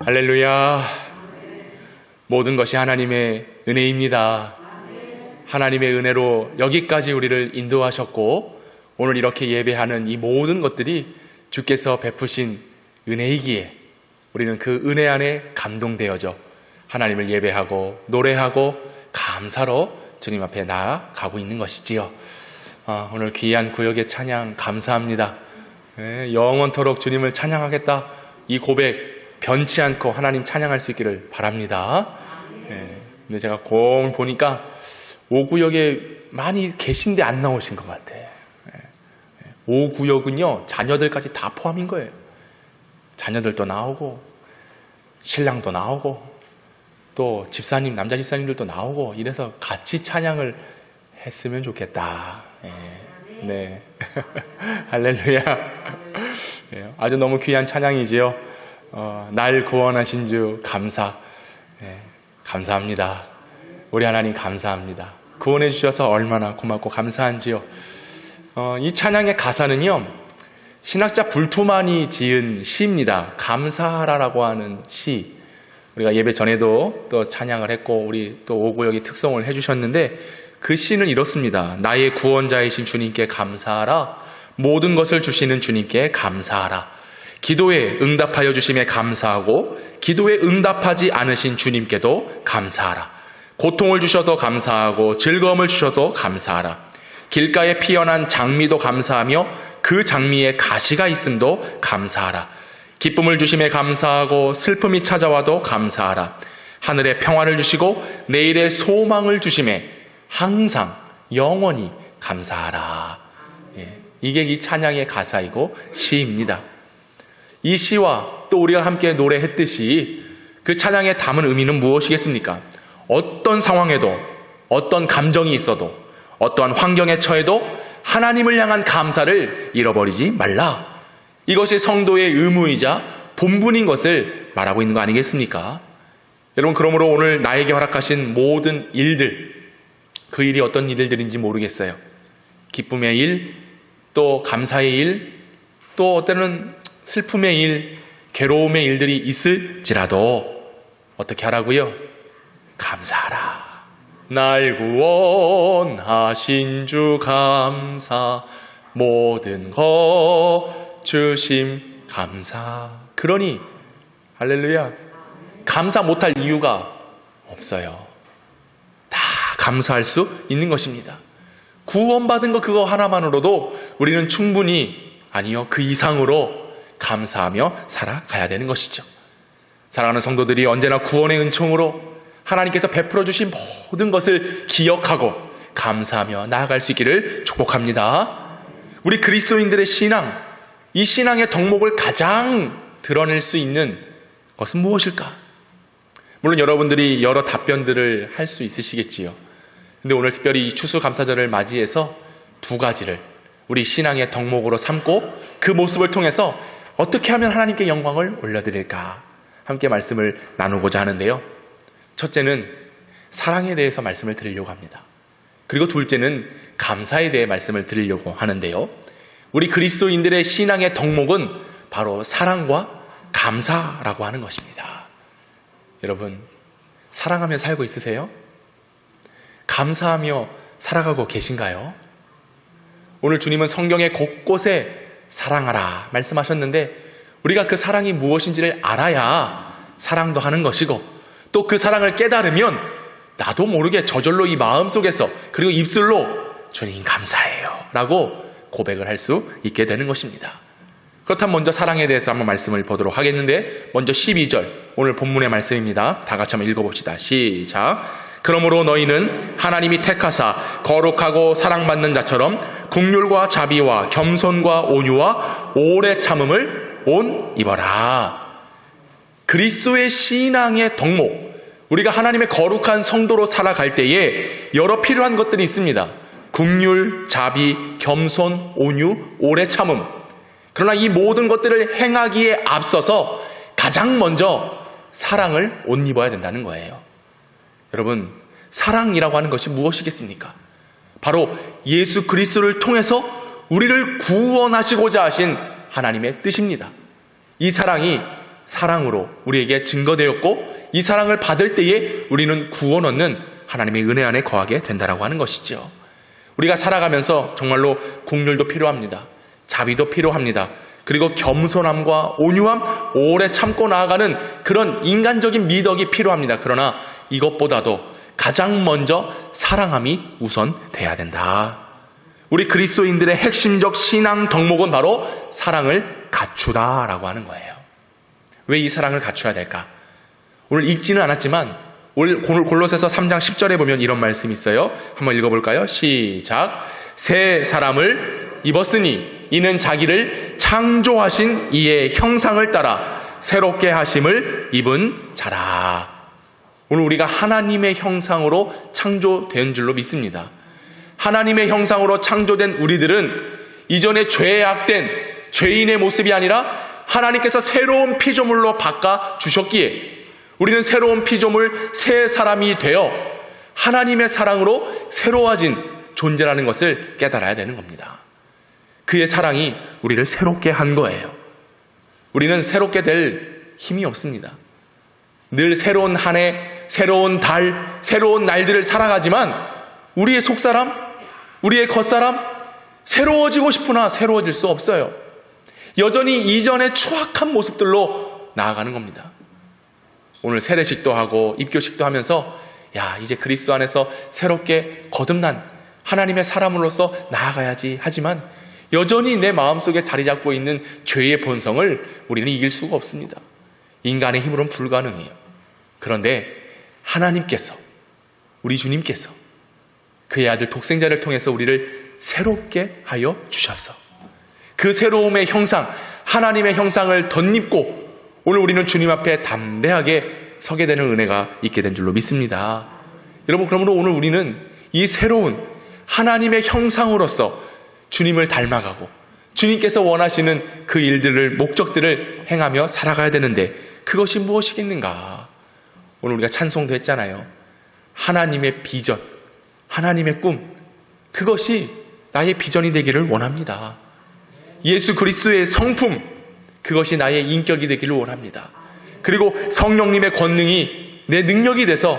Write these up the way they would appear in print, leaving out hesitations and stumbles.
할렐루야. 모든 것이 하나님의 은혜입니다. 하나님의 은혜로 여기까지 우리를 인도하셨고 오늘 이렇게 예배하는 이 모든 것들이 주께서 베푸신 은혜이기에 우리는 그 은혜 안에 감동되어져 하나님을 예배하고 노래하고 감사로 주님 앞에 나아가고 있는 것이지요. 오늘 귀한 구역의 찬양 감사합니다. 영원토록 주님을 찬양하겠다, 이 고백 변치 않고 하나님 찬양할 수 있기를 바랍니다. 근데 제가 공 보니까 5구역에 많이 계신데 안 나오신 것 같아. 5구역은요 자녀들까지 다 포함인 거예요. 자녀들도 나오고 신랑도 나오고 또 집사님, 남자 집사님들도 나오고 이래서 같이 찬양을 했으면 좋겠다. 네. 할렐루야. 아주 너무 귀한 찬양이지요. 날 구원하신 주 감사. 감사합니다. 우리 하나님 감사합니다. 구원해 주셔서 얼마나 고맙고 감사한지요. 이 찬양의 가사는요 신학자 불투만이 지은 시입니다. 감사하라라고 하는 시. 우리가 예배 전에도 또 찬양을 했고 우리 또 오구역이 특송을 해주셨는데 그 시는 이렇습니다. 나의 구원자이신 주님께 감사하라. 모든 것을 주시는 주님께 감사하라. 기도에 응답하여 주심에 감사하고 기도에 응답하지 않으신 주님께도 감사하라. 고통을 주셔도 감사하고 즐거움을 주셔도 감사하라. 길가에 피어난 장미도 감사하며 그 장미에 가시가 있음도 감사하라. 기쁨을 주심에 감사하고 슬픔이 찾아와도 감사하라. 하늘에 평화를 주시고 내일의 소망을 주심에 항상 영원히 감사하라. 이게 이 찬양의 가사이고 시입니다. 이 시와 또 우리가 함께 노래했듯이 그 찬양에 담은 의미는 무엇이겠습니까? 어떤 상황에도 어떤 감정이 있어도 어떠한 환경에 처해도 하나님을 향한 감사를 잃어버리지 말라. 이것이 성도의 의무이자 본분인 것을 말하고 있는 거 아니겠습니까? 여러분, 그러므로 오늘 나에게 허락하신 모든 일들, 그 일이 어떤 일들인지 모르겠어요. 기쁨의 일, 또 감사의 일, 또 어때는 슬픔의 일, 괴로움의 일들이 있을지라도 어떻게 하라고요? 감사하라. 날 구원하신 주 감사, 모든 것 주심 감사. 그러니 할렐루야, 감사 못할 이유가 없어요. 다 감사할 수 있는 것입니다. 구원받은 거 그거 하나만으로도 우리는 충분히, 아니요 그 이상으로 감사하며 살아가야 되는 것이죠. 사랑하는 성도들이 언제나 구원의 은총으로 하나님께서 베풀어 주신 모든 것을 기억하고 감사하며 나아갈 수 있기를 축복합니다. 우리 그리스도인들의 신앙, 이 신앙의 덕목을 가장 드러낼 수 있는 것은 무엇일까? 물론 여러분들이 여러 답변들을 할 수 있으시겠지요. 근데 오늘 특별히 이 추수감사절을 맞이해서 두 가지를 우리 신앙의 덕목으로 삼고 그 모습을 통해서 어떻게 하면 하나님께 영광을 올려드릴까 함께 말씀을 나누고자 하는데요. 첫째는 사랑에 대해서 말씀을 드리려고 합니다. 그리고 둘째는 감사에 대해 말씀을 드리려고 하는데요. 우리 그리스도인들의 신앙의 덕목은 바로 사랑과 감사라고 하는 것입니다. 여러분, 사랑하며 살고 있으세요? 감사하며 살아가고 계신가요? 오늘 주님은 성경의 곳곳에 사랑하라 말씀하셨는데 우리가 그 사랑이 무엇인지를 알아야 사랑도 하는 것이고 또 그 사랑을 깨달으면 나도 모르게 저절로 이 마음속에서 그리고 입술로 주님 감사해요 라고 고백을 할 수 있게 되는 것입니다. 그렇다면 먼저 사랑에 대해서 한번 말씀을 보도록 하겠는데 먼저 12절 오늘 본문의 말씀입니다. 다 같이 한번 읽어봅시다. 시작. 그러므로 너희는 하나님이 택하사 거룩하고 사랑받는 자처럼 긍휼과 자비와 겸손과 온유와 오래 참음을 온 입어라. 그리스도의 신앙의 덕목, 우리가 하나님의 거룩한 성도로 살아갈 때에 여러 필요한 것들이 있습니다. 긍휼, 자비, 겸손, 온유, 오래 참음. 그러나 이 모든 것들을 행하기에 앞서서 가장 먼저 사랑을 옷 입어야 된다는 거예요. 여러분, 사랑이라고 하는 것이 무엇이겠습니까? 바로 예수 그리스도를 통해서 우리를 구원하시고자 하신 하나님의 뜻입니다. 이 사랑이 사랑으로 우리에게 증거되었고 이 사랑을 받을 때에 우리는 구원 얻는 하나님의 은혜 안에 거하게 된다라고 하는 것이죠. 우리가 살아가면서 정말로 국률도 필요합니다. 자비도 필요합니다. 그리고 겸손함과 온유함, 오래 참고 나아가는 그런 인간적인 미덕이 필요합니다. 그러나 이것보다도 가장 먼저 사랑함이 우선 돼야 된다. 우리 그리스도인들의 핵심적 신앙 덕목은 바로 사랑을 갖추다라고 하는 거예요. 왜 이 사랑을 갖춰야 될까? 오늘 읽지는 않았지만 오늘 골로새서 3장 10절에 보면 이런 말씀이 있어요. 한번 읽어볼까요? 시작. 새 사람을 입었으니 이는 자기를 창조하신 이의 형상을 따라 새롭게 하심을 입은 자라. 오늘 우리가 하나님의 형상으로 창조된 줄로 믿습니다. 하나님의 형상으로 창조된 우리들은 이전에 죄악된 죄인의 모습이 아니라 하나님께서 새로운 피조물로 바꿔주셨기에 우리는 새로운 피조물, 새 사람이 되어 하나님의 사랑으로 새로워진 존재라는 것을 깨달아야 되는 겁니다. 그의 사랑이 우리를 새롭게 한 거예요. 우리는 새롭게 될 힘이 없습니다. 늘 새로운 한 해, 새로운 달, 새로운 날들을 살아가지만 우리의 속사람, 우리의 겉사람 새로워지고 싶으나 새로워질 수 없어요. 여전히 이전의 추악한 모습들로 나아가는 겁니다. 오늘 세례식도 하고 입교식도 하면서 이제 그리스도 안에서 새롭게 거듭난 하나님의 사람으로서 나아가야지 하지만 여전히 내 마음속에 자리 잡고 있는 죄의 본성을 우리는 이길 수가 없습니다. 인간의 힘으로는 불가능해요. 그런데 하나님께서, 우리 주님께서 그의 아들 독생자를 통해서 우리를 새롭게 하여 주셨어. 그 새로움의 형상, 하나님의 형상을 덧입고 오늘 우리는 주님 앞에 담대하게 서게 되는 은혜가 있게 된 줄로 믿습니다. 여러분, 그러므로 오늘 우리는 이 새로운 하나님의 형상으로서 주님을 닮아가고 주님께서 원하시는 그 일들을, 목적들을 행하며 살아가야 되는데 그것이 무엇이겠는가? 오늘 우리가 찬송도 했잖아요. 하나님의 비전, 하나님의 꿈, 그것이 나의 비전이 되기를 원합니다. 예수 그리스도의 성품, 그것이 나의 인격이 되기를 원합니다. 그리고 성령님의 권능이 내 능력이 돼서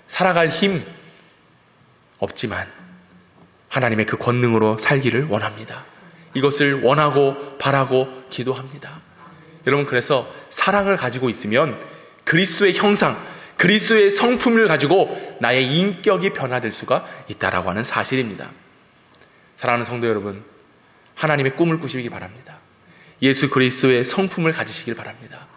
살아갈 힘 없지만 하나님의 그 권능으로 살기를 원합니다. 이것을 원하고 바라고 기도합니다. 여러분, 그래서 사랑을 가지고 있으면 그리스도의 형상, 그리스도의 성품을 가지고 나의 인격이 변화될 수가 있다라고 하는 사실입니다. 사랑하는 성도 여러분, 하나님의 꿈을 꾸시기 바랍니다. 예수 그리스도의 성품을 가지시길 바랍니다.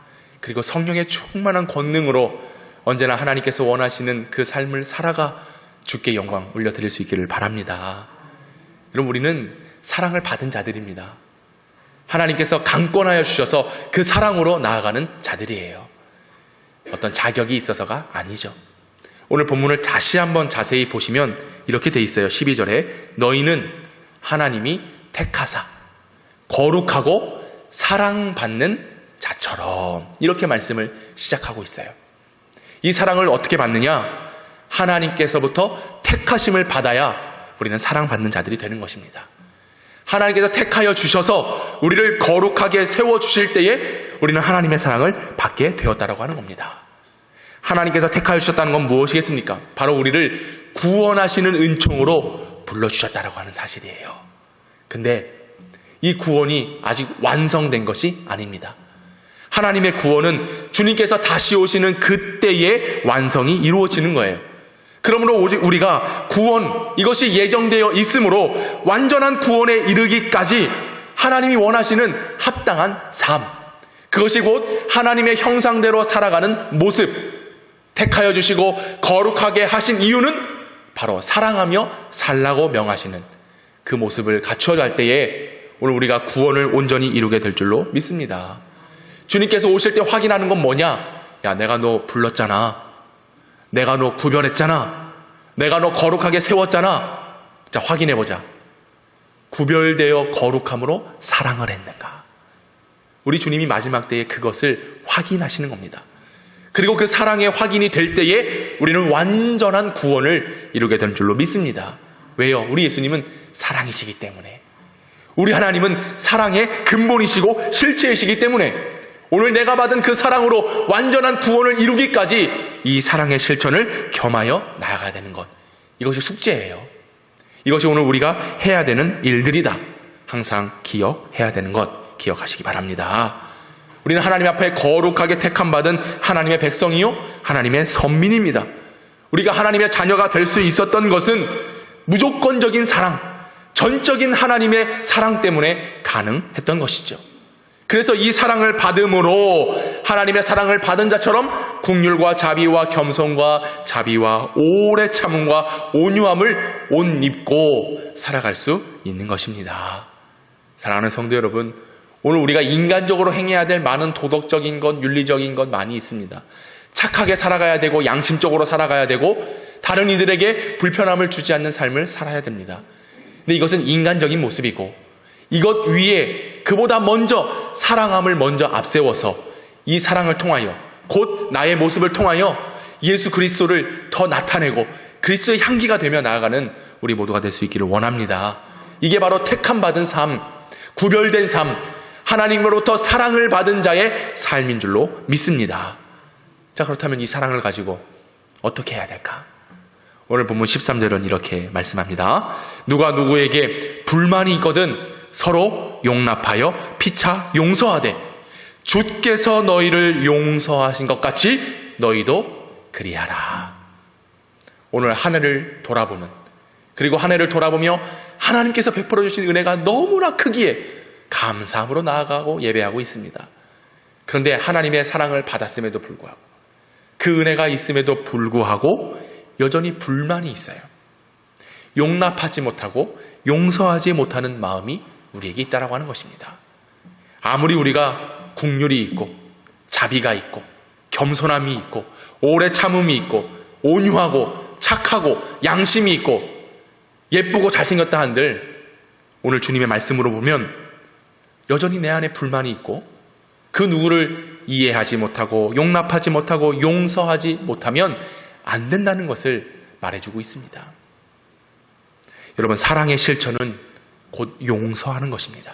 그리고 성령의 충만한 권능으로 언제나 하나님께서 원하시는 그 삶을 살아가 주께 영광 올려드릴 수 있기를 바랍니다. 여러분, 우리는 사랑을 받은 자들입니다. 하나님께서 강권하여 주셔서 그 사랑으로 나아가는 자들이에요. 어떤 자격이 있어서가 아니죠. 오늘 본문을 다시 한번 자세히 보시면 이렇게 돼 있어요. 12절에 너희는 하나님이 택하사 거룩하고 사랑받는 자처럼, 이렇게 말씀을 시작하고 있어요. 이 사랑을 어떻게 받느냐? 하나님께서부터 택하심을 받아야 우리는 사랑받는 자들이 되는 것입니다. 하나님께서 택하여 주셔서 우리를 거룩하게 세워주실 때에 우리는 하나님의 사랑을 받게 되었다라고 하는 겁니다. 하나님께서 택하여 주셨다는 건 무엇이겠습니까? 바로 우리를 구원하시는 은총으로 불러주셨다라고 하는 사실이에요. 근데 이 구원이 아직 완성된 것이 아닙니다. 하나님의 구원은 주님께서 다시 오시는 그때의 완성이 이루어지는 거예요. 그러므로 우리가 구원, 이것이 예정되어 있으므로 완전한 구원에 이르기까지 하나님이 원하시는 합당한 삶, 그것이 곧 하나님의 형상대로 살아가는 모습, 택하여 주시고 거룩하게 하신 이유는 바로 사랑하며 살라고 명하시는 그 모습을 갖춰야 할 때에 오늘 우리가 구원을 온전히 이루게 될 줄로 믿습니다. 주님께서 오실 때 확인하는 건 뭐냐? 야, 내가 너 불렀잖아. 내가 너 구별했잖아. 내가 너 거룩하게 세웠잖아. 자, 확인해보자. 구별되어 거룩함으로 사랑을 했는가? 우리 주님이 마지막 때에 그것을 확인하시는 겁니다. 그리고 그 사랑의 확인이 될 때에 우리는 완전한 구원을 이루게 될 줄로 믿습니다. 왜요? 우리 예수님은 사랑이시기 때문에. 우리 하나님은 사랑의 근본이시고 실체이시기 때문에 오늘 내가 받은 그 사랑으로 완전한 구원을 이루기까지 이 사랑의 실천을 겸하여 나아가야 되는 것. 이것이 숙제예요. 이것이 오늘 우리가 해야 되는 일들이다. 항상 기억해야 되는 것 기억하시기 바랍니다. 우리는 하나님 앞에 거룩하게 택함받은 하나님의 백성이요 하나님의 선민입니다. 우리가 하나님의 자녀가 될 수 있었던 것은 무조건적인 사랑, 전적인 하나님의 사랑 때문에 가능했던 것이죠. 그래서 이 사랑을 받음으로 하나님의 사랑을 받은 자처럼 긍휼과 자비와 겸손과 자비와 오래 참음과 온유함을 옷 입고 살아갈 수 있는 것입니다. 사랑하는 성도 여러분, 오늘 우리가 인간적으로 행해야 될 많은 도덕적인 것, 윤리적인 것 많이 있습니다. 착하게 살아가야 되고 양심적으로 살아가야 되고 다른 이들에게 불편함을 주지 않는 삶을 살아야 됩니다. 근데 이것은 인간적인 모습이고 이것 위에 그보다 먼저 사랑함을 먼저 앞세워서 이 사랑을 통하여 곧 나의 모습을 통하여 예수 그리스도를 더 나타내고 그리스도의 향기가 되며 나아가는 우리 모두가 될 수 있기를 원합니다. 이게 바로 택함받은 삶, 구별된 삶, 하나님으로부터 사랑을 받은 자의 삶인 줄로 믿습니다. 자, 그렇다면 이 사랑을 가지고 어떻게 해야 될까? 오늘 본문 13절은 이렇게 말씀합니다. 누가 누구에게 불만이 있거든 서로 용납하여 피차 용서하되 주께서 너희를 용서하신 것 같이 너희도 그리하라. 오늘 한 해를 돌아보는, 그리고 한 해를 돌아보며 하나님께서 베풀어 주신 은혜가 너무나 크기에 감사함으로 나아가고 예배하고 있습니다. 그런데 하나님의 사랑을 받았음에도 불구하고 그 은혜가 있음에도 불구하고 여전히 불만이 있어요. 용납하지 못하고 용서하지 못하는 마음이 우리에게 있다라고 하는 것입니다. 아무리 우리가 긍휼이 있고 자비가 있고 겸손함이 있고 오래 참음이 있고 온유하고 착하고 양심이 있고 예쁘고 잘생겼다 한들 오늘 주님의 말씀으로 보면 여전히 내 안에 불만이 있고 그 누구를 이해하지 못하고 용납하지 못하고 용서하지 못하면 안 된다는 것을 말해주고 있습니다. 여러분, 사랑의 실천은 곧 용서하는 것입니다.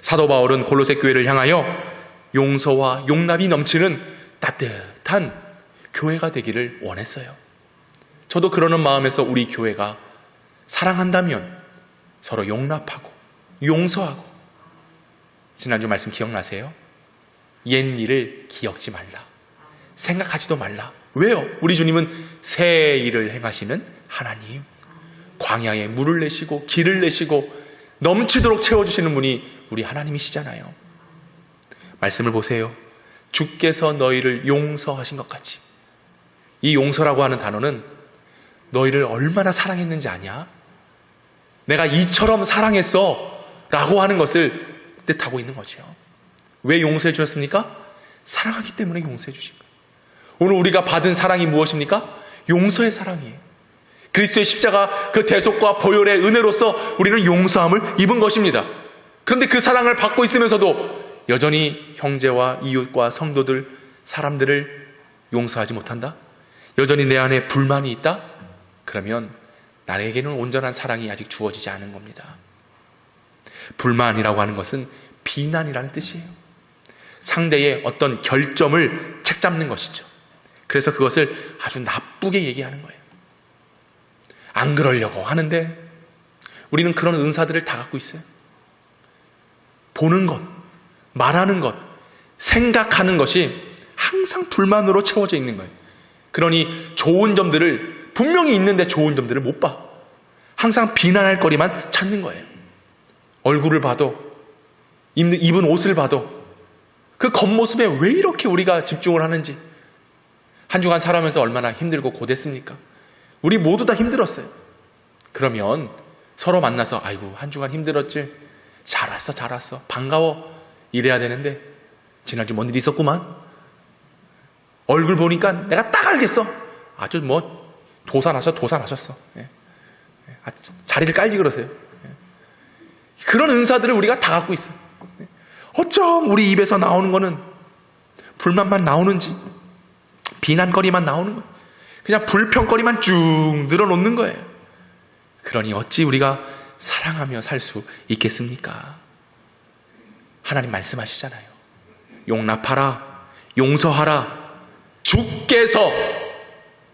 사도 바울은 골로새 교회를 향하여 용서와 용납이 넘치는 따뜻한 교회가 되기를 원했어요. 저도 그러는 마음에서 우리 교회가 사랑한다면 서로 용납하고 용서하고, 지난주 말씀 기억나세요? 옛 일을 기억지 말라, 생각하지도 말라. 왜요? 우리 주님은 새 일을 행하시는 하나님, 광야에 물을 내시고 길을 내시고 넘치도록 채워주시는 분이 우리 하나님이시잖아요. 말씀을 보세요. 주께서 너희를 용서하신 것 같이. 이 용서라고 하는 단어는 너희를 얼마나 사랑했는지 아냐? 내가 이처럼 사랑했어 라고 하는 것을 뜻하고 있는 거죠. 왜 용서해 주셨습니까? 사랑하기 때문에 용서해 주신 거예요. 오늘 우리가 받은 사랑이 무엇입니까? 용서의 사랑이에요. 그리스도의 십자가 그 대속과 보혈의 은혜로서 우리는 용서함을 입은 것입니다. 그런데 그 사랑을 받고 있으면서도 여전히 형제와 이웃과 성도들, 사람들을 용서하지 못한다? 여전히 내 안에 불만이 있다? 그러면 나에게는 온전한 사랑이 아직 주어지지 않은 겁니다. 불만이라고 하는 것은 비난이라는 뜻이에요. 상대의 어떤 결점을 책잡는 것이죠. 그래서 그것을 아주 나쁘게 얘기하는 거예요. 안 그러려고 하는데 우리는 그런 은사들을 다 갖고 있어요. 보는 것, 말하는 것, 생각하는 것이 항상 불만으로 채워져 있는 거예요. 그러니 좋은 점들을, 분명히 있는데 좋은 점들을 못 봐. 항상 비난할 거리만 찾는 거예요. 얼굴을 봐도, 입은 옷을 봐도 그 겉모습에 왜 이렇게 우리가 집중을 하는지. 한 주간 살아오면서 얼마나 힘들고 고됐습니까? 우리 모두 다 힘들었어요. 그러면 서로 만나서 아이고 한 주간 힘들었지? 잘 왔어 반가워 이래야 되는데 지난주 뭔 일이 있었구만. 얼굴 보니까 내가 딱 알겠어. 아주 도산하셨어. 자리를 깔지 그러세요. 그런 은사들을 우리가 다 갖고 있어요. 어쩜 우리 입에서 나오는 거는 불만만 나오는지, 비난거리만 나오는 거예요. 그냥 불평거리만 쭉 늘어놓는 거예요. 그러니 어찌 우리가 사랑하며 살 수 있겠습니까? 하나님 말씀하시잖아요. 용납하라, 용서하라. 주께서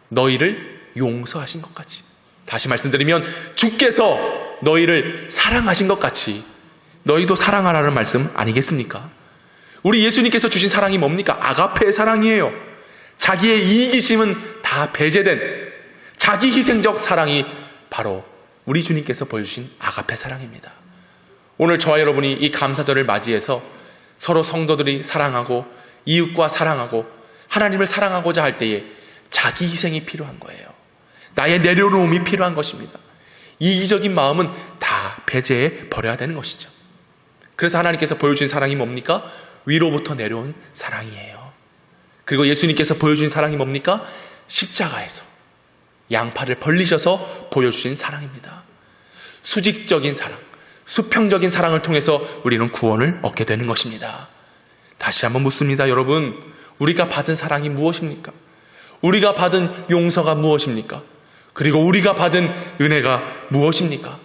너희를 용서하신 것 같이. 다시 말씀드리면 주께서 너희를 사랑하신 것 같이 너희도 사랑하라는 말씀 아니겠습니까? 우리 예수님께서 주신 사랑이 뭡니까? 아가페의 사랑이에요. 자기의 이기심은 다 배제된 자기 희생적 사랑이 바로 우리 주님께서 보여주신 아가페 사랑입니다. 오늘 저와 여러분이 이 감사절을 맞이해서 서로 성도들이 사랑하고 이웃과 사랑하고 하나님을 사랑하고자 할 때에 자기 희생이 필요한 거예요. 나의 내려놓음이 필요한 것입니다. 이기적인 마음은 다 배제해 버려야 되는 것이죠. 그래서 하나님께서 보여주신 사랑이 뭡니까? 위로부터 내려온 사랑이에요. 그리고 예수님께서 보여주신 사랑이 뭡니까? 십자가에서 양팔을 벌리셔서 보여주신 사랑입니다. 수직적인 사랑, 수평적인 사랑을 통해서 우리는 구원을 얻게 되는 것입니다. 다시 한번 묻습니다. 여러분, 우리가 받은 사랑이 무엇입니까? 우리가 받은 용서가 무엇입니까? 그리고 우리가 받은 은혜가 무엇입니까?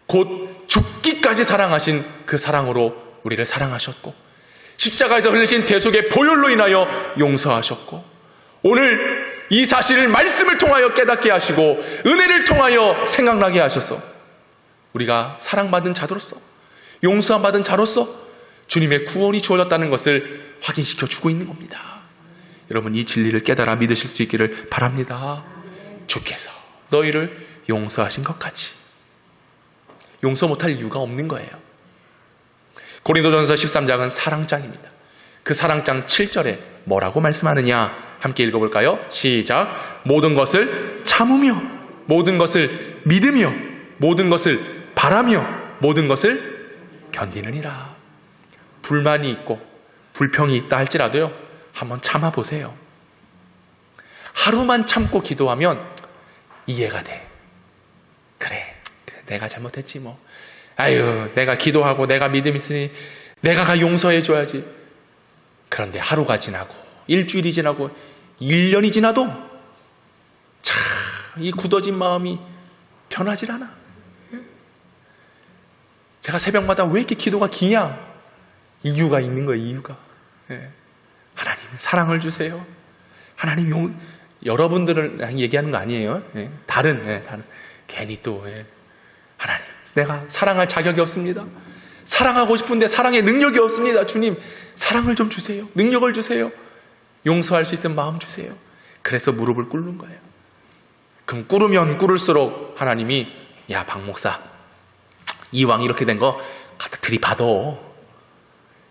곧 죽기까지 사랑하신 그 사랑으로 우리를 사랑하셨고, 십자가에서 흘리신 대속의 보혈로 인하여 용서하셨고, 오늘 이 사실을 말씀을 통하여 깨닫게 하시고 은혜를 통하여 생각나게 하셔서 우리가 사랑받은 자로서, 용서받은 자로서 주님의 구원이 주어졌다는 것을 확인시켜 주고 있는 겁니다. 여러분, 이 진리를 깨달아 믿으실 수 있기를 바랍니다. 주께서 너희를 용서하신 것 같이. 용서 못할 이유가 없는 거예요. 고린도전서 13장은 사랑장입니다. 그 사랑장 7절에 뭐라고 말씀하느냐? 함께 읽어볼까요? 시작. 모든 것을 참으며, 모든 것을 믿으며, 모든 것을 바라며, 모든 것을 견디느니라. 불만이 있고 불평이 있다 할지라도요, 한번 참아보세요. 하루만 참고 기도하면 이해가 돼. 그래, 내가 잘못했지 뭐. 아유, 내가 기도하고 내가 믿음 있으니 내가 용서해줘야지. 그런데 하루가 지나고 일주일이 지나고 1년이 지나도 참 이 굳어진 마음이 변하질 않아. 제가 새벽마다 왜 이렇게 기도가 기냐? 이유가 있는 거예요. 이유가. 하나님 사랑을 주세요. 하나님 여러분들을 얘기하는 거 아니에요. 다른 괜히 또 하나님, 내가 사랑할 자격이 없습니다. 사랑하고 싶은데 사랑의 능력이 없습니다. 주님, 사랑을 좀 주세요. 능력을 주세요. 용서할 수 있는 마음 주세요. 그래서 무릎을 꿇는 거예요. 그럼 꿇으면 꿇을수록 하나님이, 야, 박 목사, 이왕 이렇게 된 거 갖다 들이받어.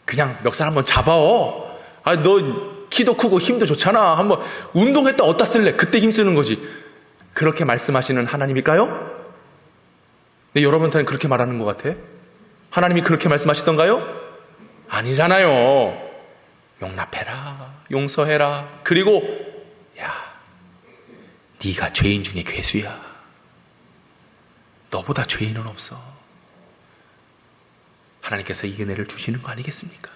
그냥 멱살 한번 잡아오. 아, 너 키도 크고 힘도 좋잖아. 한번 운동했다 어디다 쓸래? 그때 힘쓰는 거지. 그렇게 말씀하시는 하나님일까요? 네, 여러분한테는 그렇게 말하는 것 같아. 하나님이 그렇게 말씀하시던가요? 아니잖아요. 용납해라, 용서해라. 그리고 야, 네가 죄인 중에 괴수야. 너보다 죄인은 없어. 하나님께서 이 은혜를 주시는 거 아니겠습니까?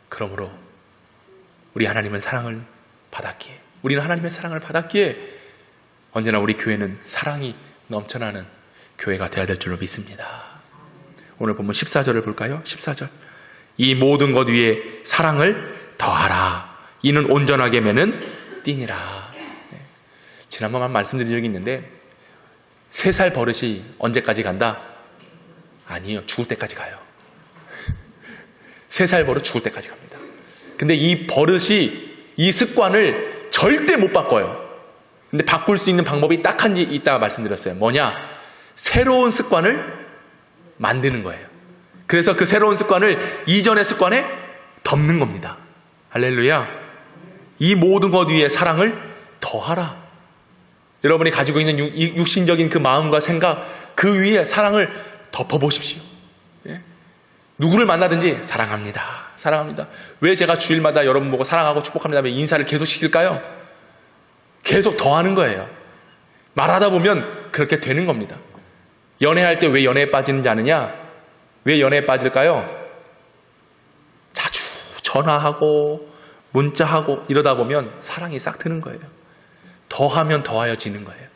그러므로 우리 하나님은 사랑을 받았기에, 우리는 하나님의 사랑을 받았기에 언제나 우리 교회는 사랑이 넘쳐나는 교회가 되어야 될 줄로 믿습니다. 오늘 본문 14절을 볼까요? 14절. 이 모든 것 위에 사랑을 더하라. 이는 온전하게 매는 띠니라. 지난번만 말씀드린 적이 있는데 3살 버릇이 언제까지 간다? 아니에요. 죽을 때까지 가요. 3살 버릇 죽을 때까지 갑니다. 근데 이 버릇이, 이 습관을 절대 못 바꿔요. 근데 바꿀 수 있는 방법이 딱 한 개 있다가 말씀드렸어요. 뭐냐? 새로운 습관을 만드는 거예요. 그래서 그 새로운 습관을 이전의 습관에 덮는 겁니다. 할렐루야. 이 모든 것 위에 사랑을 더하라. 여러분이 가지고 있는 육신적인 그 마음과 생각, 그 위에 사랑을 덮어보십시오. 예? 누구를 만나든지 사랑합니다. 사랑합니다. 왜 제가 주일마다 여러분 보고 사랑하고 축복합니다 하면 인사를 계속 시킬까요? 계속 더하는 거예요. 말하다 보면 그렇게 되는 겁니다. 연애할 때 왜 연애에 빠지는지 아느냐? 왜 연애에 빠질까요? 자주 전화하고 문자하고 이러다 보면 사랑이 싹 트는 거예요. 더하면 더하여지는 거예요.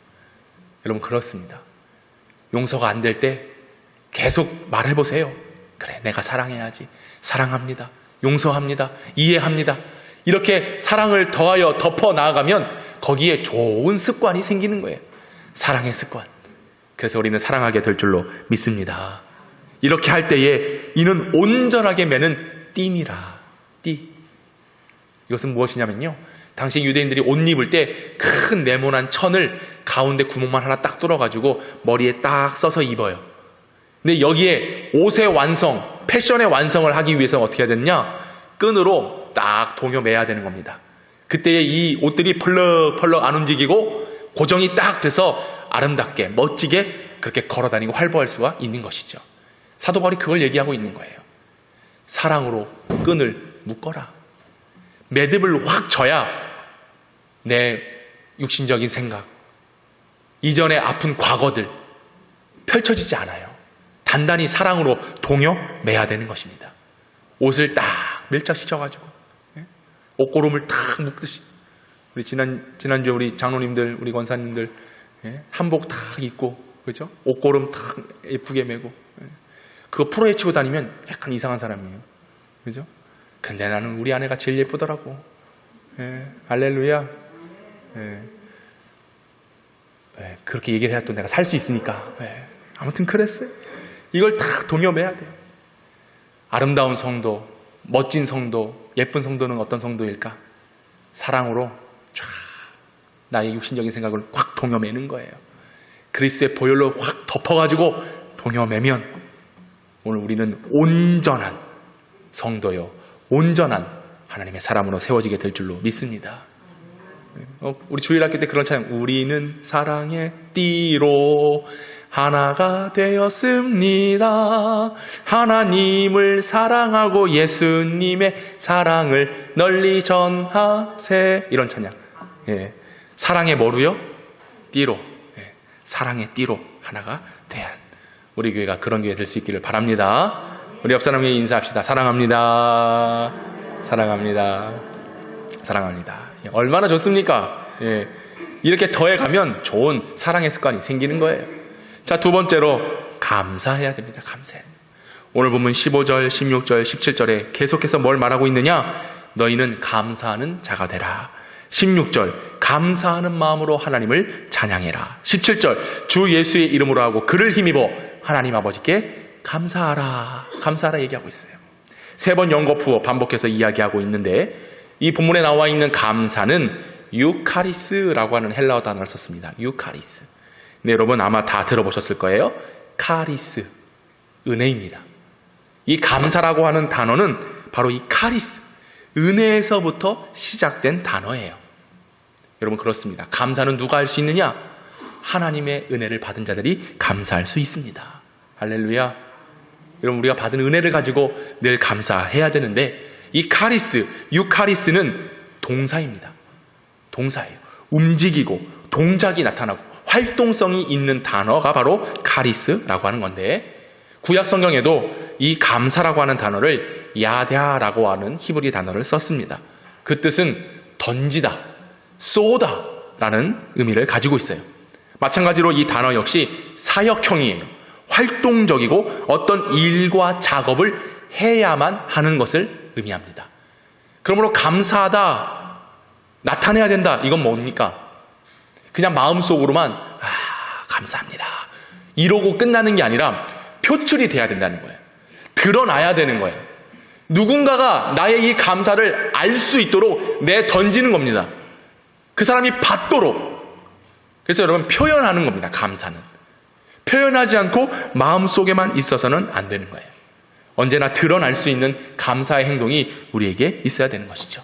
여러분, 그렇습니다. 용서가 안 될 때 계속 말해보세요. 그래, 내가 사랑해야지. 사랑합니다. 용서합니다. 이해합니다. 이렇게 사랑을 더하여 덮어 나아가면 거기에 좋은 습관이 생기는 거예요. 사랑의 습관. 그래서 우리는 사랑하게 될 줄로 믿습니다. 이렇게 할 때에 이는 온전하게 매는 띠니라. 띠. 이것은 무엇이냐면요, 당시 유대인들이 옷 입을 때 큰 네모난 천을 가운데 구멍만 하나 딱 뚫어가지고 머리에 딱 써서 입어요. 근데 여기에 옷의 완성, 패션의 완성을 하기 위해서는 어떻게 해야 되느냐? 끈으로 딱 동여매야 되는 겁니다. 그때에 이 옷들이 펄럭펄럭 안 움직이고 고정이 딱 돼서 아름답게 멋지게 그렇게 걸어다니고 활보할 수가 있는 것이죠. 사도 바울이 그걸 얘기하고 있는 거예요. 사랑으로 끈을 묶어라. 매듭을 확 져야 내 육신적인 생각, 이전의 아픈 과거들 펼쳐지지 않아요. 단단히 사랑으로 동여매야 되는 것입니다. 옷을 딱 밀착시켜가지고 옷고름을 딱 묶듯이, 우리 지난주에 우리 장로님들, 우리 권사님들 한복 딱 입고, 그죠? 옷고름 딱 예쁘게 매고, 그거 풀어헤치고 다니면 약간 이상한 사람이에요. 그죠? 근데 나는 우리 아내가 제일 예쁘더라고. 할렐루야. 그렇게 얘기를 해야 또 내가 살 수 있으니까. 아무튼 그랬어요. 이걸 딱 동여매야 돼요. 아름다운 성도, 멋진 성도, 예쁜 성도는 어떤 성도일까? 사랑으로 쫙 나의 육신적인 생각을 확 동여매는 거예요. 그리스도의 보혈로 확 덮어가지고 동여매면 오늘 우리는 온전한 성도요, 온전한 하나님의 사람으로 세워지게 될 줄로 믿습니다. 우리 주일학교 때 그런 찬양, 우리는 사랑의 띠로 하나가 되었습니다. 하나님을 사랑하고 예수님의 사랑을 널리 전하세. 이런 찬양. 사랑의 뭐로요? 띠로. 사랑의 띠로 하나가 된 우리 교회가 그런 교회 될 수 있기를 바랍니다. 우리 옆 사람에게 인사합시다. 사랑합니다. 사랑합니다. 사랑합니다. 얼마나 좋습니까? 이렇게 더해가면 좋은 사랑의 습관이 생기는 거예요. 자, 두 번째로 감사해야 됩니다. 감사해. 오늘 보면 15절, 16절, 17절에 계속해서 뭘 말하고 있느냐? 너희는 감사하는 자가 되라. 16절, 감사하는 마음으로 하나님을 찬양해라. 17절, 주 예수의 이름으로 하고 그를 힘입어 하나님 아버지께 감사하라. 감사하라 얘기하고 있어요. 세 번 연거푸 반복해서 이야기하고 있는데, 이 본문에 나와 있는 감사는 유카리스라고 하는 헬라어 단어를 썼습니다. 유카리스. 네, 여러분 아마 다 들어보셨을 거예요. 카리스, 은혜입니다. 이 감사라고 하는 단어는 바로 이 카리스, 은혜에서부터 시작된 단어예요. 여러분 그렇습니다. 감사는 누가 할 수 있느냐? 하나님의 은혜를 받은 자들이 감사할 수 있습니다. 할렐루야. 여러분 우리가 받은 은혜를 가지고 늘 감사해야 되는데, 이 카리스, 유카리스는 동사입니다. 동사예요. 움직이고 동작이 나타나고 활동성이 있는 단어가 바로 카리스라고 하는 건데, 구약 성경에도 이 감사라고 하는 단어를 야다라고 하는 히브리 단어를 썼습니다. 그 뜻은 던지다, 쏘다라는 의미를 가지고 있어요. 마찬가지로 이 단어 역시 사역형이에요. 활동적이고 어떤 일과 작업을 해야만 하는 것을 의미합니다. 그러므로 감사하다, 나타내야 된다, 이건 뭡니까? 그냥 마음속으로만 감사합니다 이러고 끝나는 게 아니라 표출이 돼야 된다는 거예요. 드러나야 되는 거예요. 누군가가 나의 이 감사를 알 수 있도록 던지는 겁니다. 그 사람이 받도록. 그래서 여러분 표현하는 겁니다. 감사는 표현하지 않고 마음속에만 있어서는 안 되는 거예요. 언제나 드러날 수 있는 감사의 행동이 우리에게 있어야 되는 것이죠.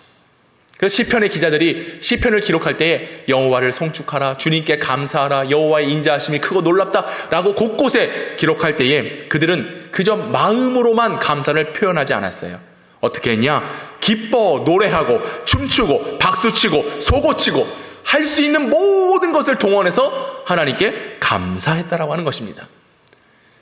그래서 시편의 기자들이 시편을 기록할 때에 여호와를 송축하라, 주님께 감사하라, 여호와의 인자하심이 크고 놀랍다라고 곳곳에 기록할 때에 그들은 그저 마음으로만 감사를 표현하지 않았어요. 어떻게 했냐? 기뻐 노래하고 춤추고 박수치고 소고치고 할 수 있는 모든 것을 동원해서 하나님께 감사했다라고 하는 것입니다.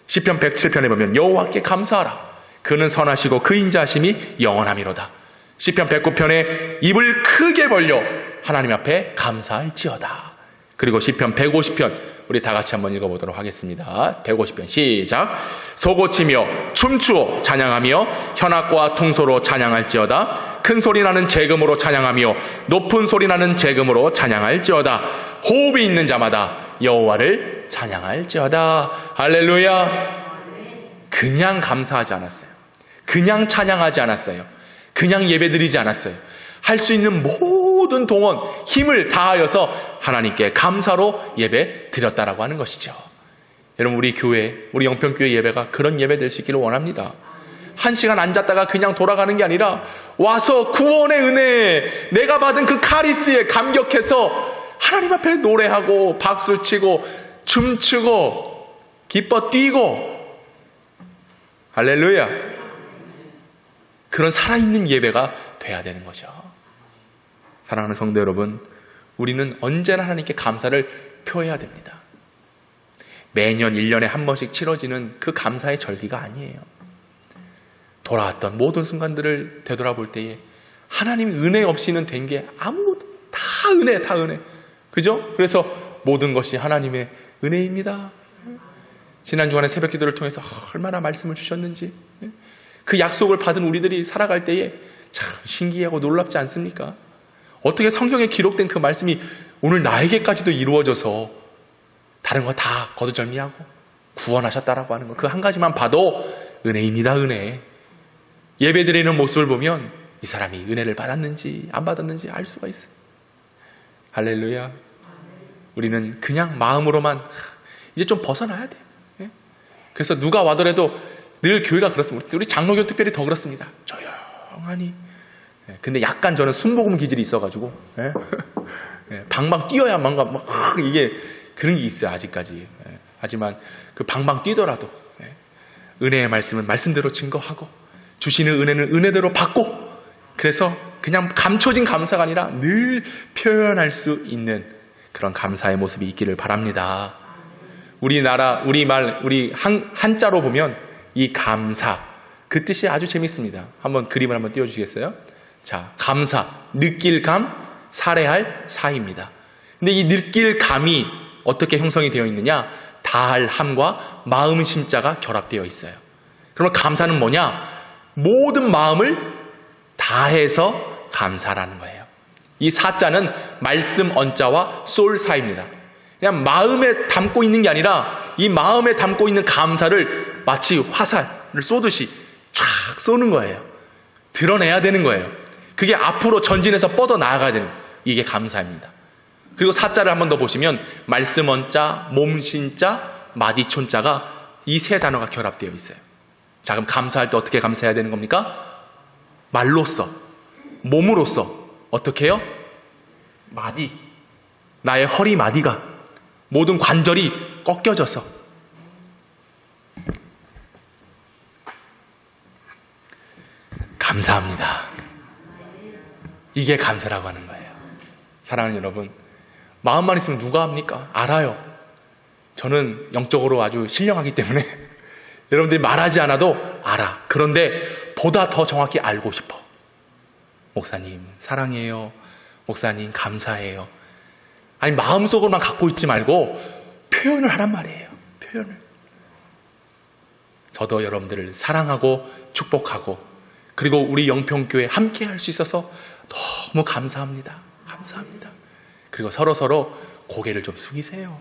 시편 107편에 보면 여호와께 감사하라, 그는 선하시고 그 인자하심이 영원하미로다. 시편 109편에 입을 크게 벌려 하나님 앞에 감사할지어다. 그리고 시편 150편 우리 다 같이 한번 읽어보도록 하겠습니다. 150편 시작. 소고치며 춤추어 찬양하며 현악과 퉁소로 찬양할지어다. 큰 소리나는 재금으로 찬양하며 높은 소리나는 재금으로 찬양할지어다. 호흡이 있는 자마다 여호와를 찬양할지어다. 할렐루야. 그냥 감사하지 않았어요. 그냥 찬양하지 않았어요. 그냥 예배드리지 않았어요. 할 수 있는 모든 동원, 힘을 다하여서 하나님께 감사로 예배 드렸다라고 하는 것이죠. 여러분, 우리 교회, 우리 영평교회 예배가 그런 예배 될 수 있기를 원합니다. 한 시간 앉았다가 그냥 돌아가는 게 아니라 와서 구원의 은혜에 내가 받은 그 카리스에 감격해서 하나님 앞에 노래하고 박수치고 춤추고 기뻐 뛰고, 할렐루야, 그런 살아있는 예배가 돼야 되는 거죠. 사랑하는 성도 여러분, 우리는 언제나 하나님께 감사를 표해야 됩니다. 매년 1년에 한 번씩 치러지는 그 감사의 절기가 아니에요. 돌아왔던 모든 순간들을 되돌아볼 때에 하나님의 은혜 없이는 된 게 아무, 다 은혜, 다 은혜. 그죠? 그래서 모든 것이 하나님의 은혜입니다. 지난 주간에 새벽 기도를 통해서 얼마나 말씀을 주셨는지, 그 약속을 받은 우리들이 살아갈 때에 참 신기하고 놀랍지 않습니까? 어떻게 성경에 기록된 그 말씀이 오늘 나에게까지도 이루어져서 다른 거 다 거두절미하고 구원하셨다라고 하는 거, 그 한 가지만 봐도 은혜입니다. 은혜. 예배드리는 모습을 보면 이 사람이 은혜를 받았는지 안 받았는지 알 수가 있어요. 할렐루야. 우리는 그냥 마음으로만 이제 좀 벗어나야 돼. 그래서 누가 와더라도 늘 교회가 그렇습니다. 우리 장로교 특별히 더 그렇습니다. 조용하니. 근데 약간 저는 순복음 기질이 있어가지고 방방 뛰어야 뭔가 막 이게 그런 게 있어요, 아직까지. 하지만 그 방방 뛰더라도 은혜의 말씀은 말씀대로 증거하고 주시는 은혜는 은혜대로 받고, 그래서 그냥 감춰진 감사가 아니라 늘 표현할 수 있는 그런 감사의 모습이 있기를 바랍니다. 우리나라, 우리말, 우리 한자로 보면 이 감사, 그 뜻이 아주 재밌습니다. 한번 그림을 한번 띄워주시겠어요? 자, 감사, 느낄 감, 살해할 사입니다. 근데 이 느낄 감이 어떻게 형성이 되어 있느냐? 다할 함과 마음 심자가 결합되어 있어요. 그러면 감사는 뭐냐? 모든 마음을 다해서 감사라는 거예요. 이 사자는 말씀 언자와 솔 사입니다. 그냥 마음에 담고 있는 게 아니라 이 마음에 담고 있는 감사를 마치 화살을 쏘듯이 쫙 쏘는 거예요. 드러내야 되는 거예요. 그게 앞으로 전진해서 뻗어 나아가야 되는, 이게 감사입니다. 그리고 사자를 한 번 더 보시면 말씀 언자, 몸신자, 마디촌자가 이 세 단어가 결합되어 있어요. 자, 그럼 감사할 때 어떻게 감사해야 되는 겁니까? 말로써, 몸으로써. 어떻게 해요? 마디, 나의 허리 마디가, 모든 관절이 꺾여져서 감사합니다. 이게 감사라고 하는 거예요. 사랑하는 여러분, 마음만 있으면 누가 합니까? 알아요. 저는 영적으로 아주 신령하기 때문에 여러분들이 말하지 않아도 알아. 그런데 보다 더 정확히 알고 싶어. 목사님 사랑해요. 목사님 감사해요. 아니, 마음속으로만 갖고 있지 말고 표현을 하란 말이에요. 표현을. 저도 여러분들을 사랑하고 축복하고, 그리고 우리 영평교회 함께 할 수 있어서 너무 감사합니다. 감사합니다. 그리고 서로 고개를 좀 숙이세요.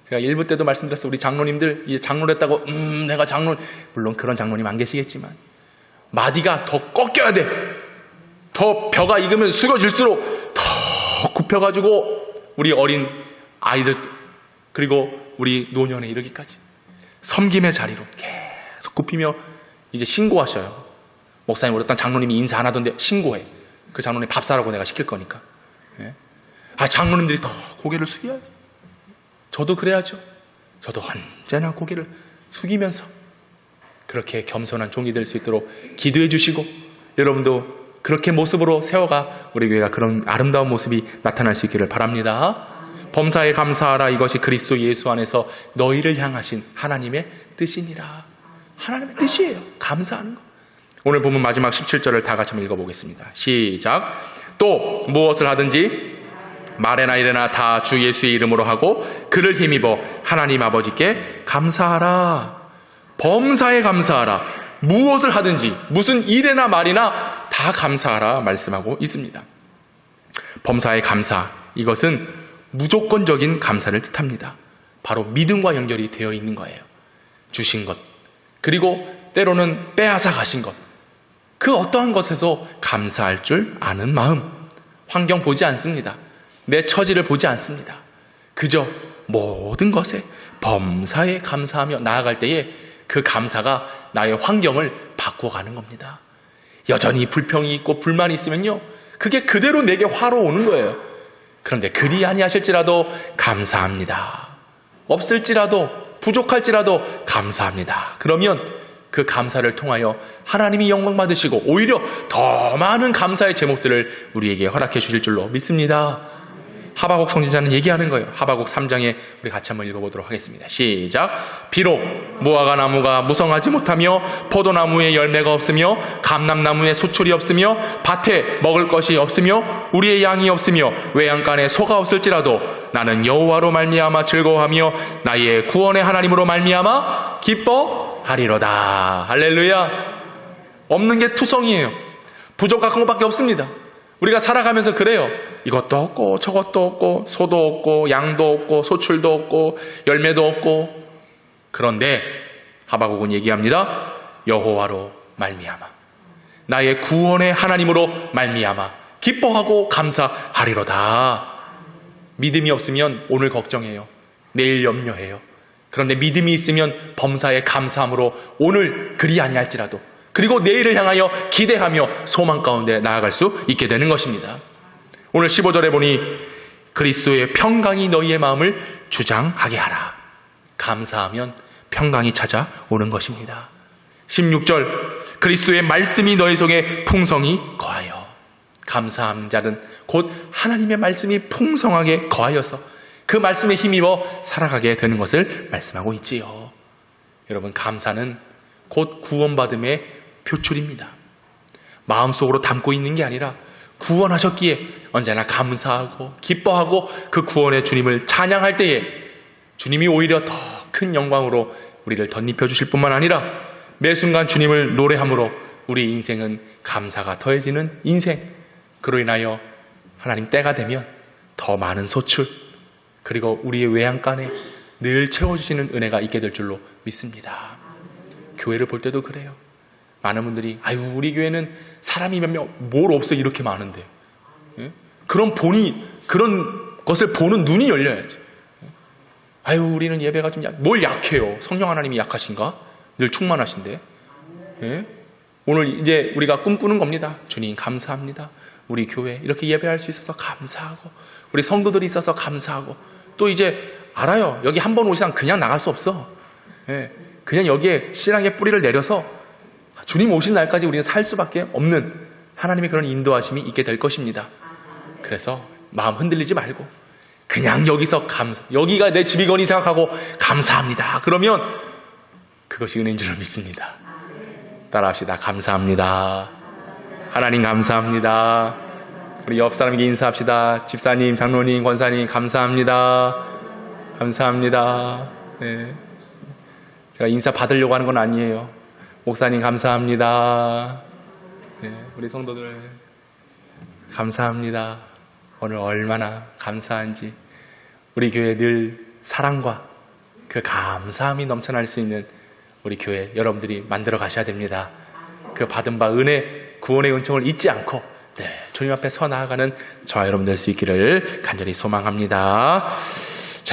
제가 1부 때도 말씀드렸어요. 우리 장로님들 이제 장로랬다고 내가 장로, 물론 그런 장로님 안 계시겠지만 마디가 더 꺾여야 돼. 더 벼가 익으면 숙여질수록 더 굽혀가지고 우리 어린 아이들 그리고 우리 노년에 이르기까지 섬김의 자리로 계속 굽히며 이제 신고하셔요. 목사님, 우리 어떤 장로님이 인사 안 하던데 신고해. 그 장로님 밥 사라고 내가 시킬 거니까. 장로님들이 더 고개를 숙여야죠. 저도 그래야죠. 저도 언제나 고개를 숙이면서 그렇게 겸손한 종이 될 수 있도록 기도해 주시고, 여러분도 그렇게 모습으로 세워가 우리 교회가 그런 아름다운 모습이 나타날 수 있기를 바랍니다. 범사에 감사하라. 이것이 그리스도 예수 안에서 너희를 향하신 하나님의 뜻이니라. 하나님의 뜻이에요. 감사하는 거. 오늘 보면 마지막 17절을 다 같이 한번 읽어보겠습니다. 시작. 또 무엇을 하든지 말에나 이래나 다 주 예수의 이름으로 하고 그를 힘입어 하나님 아버지께 감사하라. 범사에 감사하라. 무엇을 하든지 무슨 일이나 말이나 다 감사하라 말씀하고 있습니다. 범사에 감사, 이것은 무조건적인 감사를 뜻합니다. 바로 믿음과 연결이 되어 있는 거예요. 주신 것, 그리고 때로는 빼앗아 가신 것, 그 어떠한 것에서 감사할 줄 아는 마음. 환경 보지 않습니다. 내 처지를 보지 않습니다. 그저 모든 것에 범사에 감사하며 나아갈 때에 그 감사가 나의 환경을 바꾸어가는 겁니다. 여전히 불평이 있고 불만이 있으면요, 그게 그대로 내게 화로 오는 거예요. 그런데 그리 아니하실지라도 감사합니다. 없을지라도 부족할지라도 감사합니다. 그러면 그 감사를 통하여 하나님이 영광 받으시고 오히려 더 많은 감사의 제목들을 우리에게 허락해 주실 줄로 믿습니다. 하박국 선지자는 얘기하는 거예요. 하박국 3장에 우리 같이 한번 읽어보도록 하겠습니다. 시작. 비록 무화과 나무가 무성하지 못하며 포도나무에 열매가 없으며 감람나무에 수출이 없으며 밭에 먹을 것이 없으며 우리의 양이 없으며 외양간에 소가 없을지라도 나는 여호와로 말미암아 즐거워하며 나의 구원의 하나님으로 말미암아 기뻐하리로다. 할렐루야. 없는 게 투성이에요. 부족한 것밖에 없습니다. 우리가 살아가면서 그래요. 이것도 없고 저것도 없고 소도 없고 양도 없고 소출도 없고 열매도 없고. 그런데 하박국은 얘기합니다. 여호와로 말미암아 나의 구원의 하나님으로 말미암아 기뻐하고 감사하리로다. 믿음이 없으면 오늘 걱정해요. 내일 염려해요. 그런데 믿음이 있으면 범사에 감사함으로 오늘 그리 아니할지라도 그리고 내일을 향하여 기대하며 소망 가운데 나아갈 수 있게 되는 것입니다. 오늘 15절에 보니 그리스도의 평강이 너희의 마음을 주장하게 하라. 감사하면 평강이 찾아오는 것입니다. 16절 그리스도의 말씀이 너희 속에 풍성히 거하여. 감사한 자는 곧 하나님의 말씀이 풍성하게 거하여서 그 말씀에 힘입어 살아가게 되는 것을 말씀하고 있지요. 여러분, 감사는 곧 구원받음의 표출입니다. 마음속으로 담고 있는 게 아니라 구원하셨기에 언제나 감사하고 기뻐하고 그 구원의 주님을 찬양할 때에 주님이 오히려 더 큰 영광으로 우리를 덧입혀 주실 뿐만 아니라 매 순간 주님을 노래함으로 우리 인생은 감사가 더해지는 인생. 그로 인하여 하나님 때가 되면 더 많은 소출, 그리고 우리의 외양간에 늘 채워주시는 은혜가 있게 될 줄로 믿습니다. 교회를 볼 때도 그래요. 많은 분들이 아유 우리 교회는 사람이 몇 명 뭘 없어 이렇게 많은데. 예? 그런 것을 보는 눈이 열려야지. 아유 우리는 예배가 좀 뭘 약해요. 성령 하나님이 약하신가? 늘 충만하신데. 예? 오늘 이제 우리가 꿈꾸는 겁니다. 주님 감사합니다. 우리 교회 이렇게 예배할 수 있어서 감사하고 우리 성도들이 있어서 감사하고 또 이제 알아요. 여기 한 번 올 이상 그냥 나갈 수 없어. 예, 그냥 여기에 신앙의 뿌리를 내려서 주님 오신 날까지 우리는 살 수밖에 없는 하나님의 그런 인도하심이 있게 될 것입니다. 그래서 마음 흔들리지 말고 그냥 여기서 여기가 내 집이거니 생각하고 감사합니다. 그러면 그것이 은혜인 줄 믿습니다. 따라합시다. 감사합니다. 하나님 감사합니다. 우리 옆 사람에게 인사합시다. 집사님, 장로님, 권사님 감사합니다. 감사합니다. 네. 제가 인사 받으려고 하는 건 아니에요. 목사님 감사합니다. 네. 우리 성도들 감사합니다. 오늘 얼마나 감사한지 우리 교회 늘 사랑과 그 감사함이 넘쳐날 수 있는 우리 교회 여러분들이 만들어 가셔야 됩니다. 그 받은 바 은혜, 구원의 은총을 잊지 않고 주님 앞에 서 나아가는 저와 여러분 될 수 있기를 간절히 소망합니다.